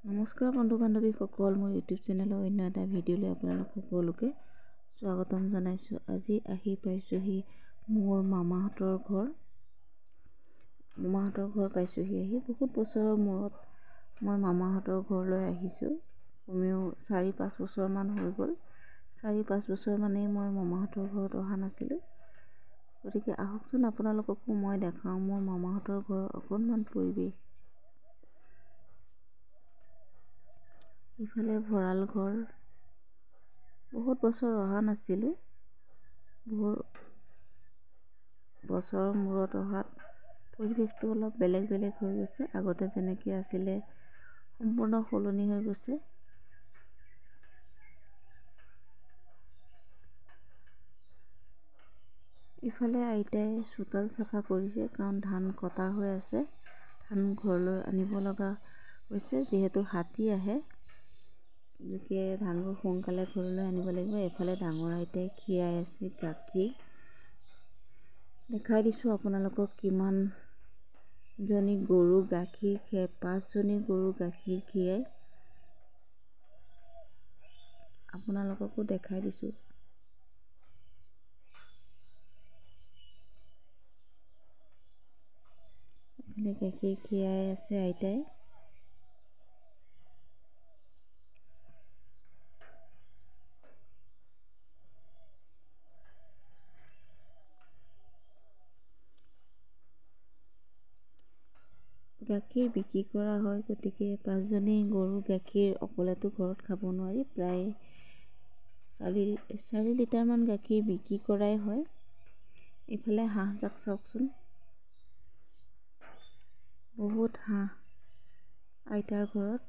নমস্কাৰ বন্ধু বান্ধৱীসকল, মোৰ ইউটিউব চেনেলৰ অন্য এটা ভিডিঅ'লৈ আপোনালোক সকলোকে স্বাগতম জনাইছোঁ। আজি আহি পাইছোঁহি মোৰ মামাহঁতৰ ঘৰ। পাইছোঁহি বহুত বছৰৰ মূৰত মই মামাহঁতৰ ঘৰলৈ আহিছোঁ। কমেও 4-5 বছৰমান হৈ গ'ল। 4-5 বছৰ মানেই মই মামাহঁতৰ ঘৰত অহা নাছিলোঁ। গতিকে আহকচোন আপোনালোককো মই দেখাওঁ মোৰ মামাহঁতৰ ঘৰৰ অকণমান পৰিৱেশ। ইফালে ভঁৰাল ঘৰ। বহুত বছৰ অহা নাছিলোঁ। বহুত বছৰৰ মূৰত অহাত পৰিৱেশটো অলপ বেলেগ হৈ গৈছে। আগতে যেনেকৈ আছিলে সম্পূৰ্ণ সলনি হৈ গৈছে। ইফালে আইতাই চোতাল চাফা কৰিছে, কাৰণ ধান কটা হৈ আছে। ধান ঘৰলৈ আনিব লগা হৈছে, যিহেতু হাতী আহে। গতিকে ধানবোৰ সোনকালে ঘৰলৈ আনিব লাগিব। এফালে ডাঙৰ আইতাই খীৰাই আছে গাখীৰ। দেখাই দিছোঁ আপোনালোকক কিমানজনী গৰু গাখীৰ খীৰাই। 5জনী গৰু গাখীৰ খীৰাই আপোনালোককো দেখাই দিছোঁ। এফালে গাখীৰ খীৰাই আছে আইতাই। গাখীৰ বিক্ৰী কৰা হয়, গতিকে 5জনী গৰু গাখীৰ অকলেতো ঘৰত খাব নোৱাৰি। প্ৰায় 4 লিটাৰমান গাখীৰ বিক্ৰী কৰাই হয়। ইফালে হাঁহজাক চাওকচোন, বহুত হাঁহ আইতাৰ ঘৰত।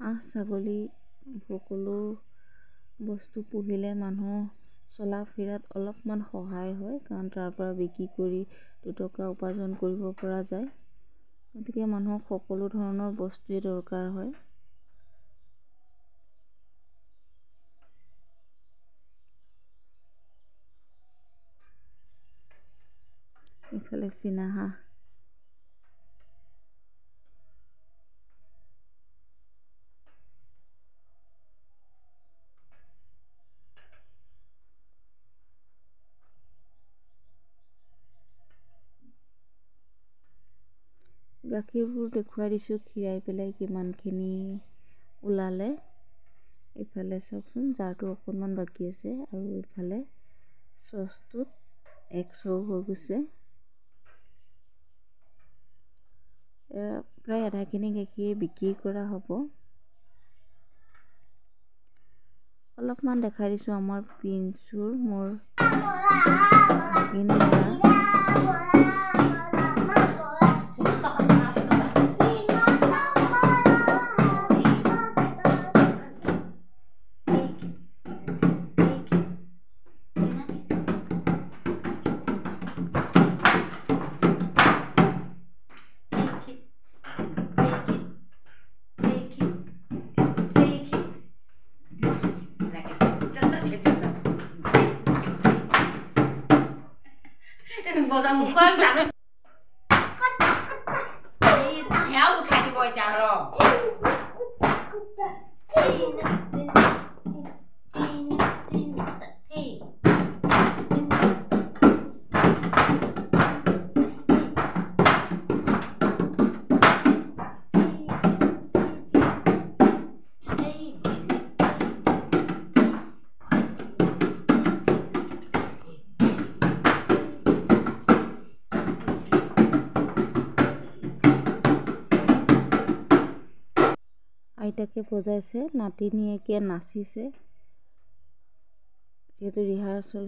হাঁহ ছাগলী সকলো বস্তু পুহিলে মানুহ চলা ফিৰাত অলপমান সহায় হয়, কাৰণ তাৰ পৰা বিক্ৰী কৰি 2 টকা উপাৰ্জন কৰিব পৰা যায়। গতিকে মানুহক সকলো ধৰণৰ বস্তুৱেই দৰকাৰ হয়। ইফালে চীনা হাঁহ। গাখীৰবোৰ দেখুৱাই দিছোঁ খীৰাই পেলাই কিমানখিনি ওলালে। ইফালে চাওকচোন, জাৰটো অকণমান বাকী আছে, আৰু ইফালে চচটোত 1 চৌ হৈ গৈছে। প্ৰায় আধাখিনি গাখীৰ বিক্ৰী কৰা হ'ব। অলপমান দেখাই দিছোঁ আমাৰ পিঞ্চুৰ, মোৰ ভাগিন ল'ৰা। Bozang muka jangan. Ini tahu kaji boy jaro. আইতাকে বজাইছে, নাতিনীয়েকে নাচিছে। যিহেতু ৰিহাৰ্চল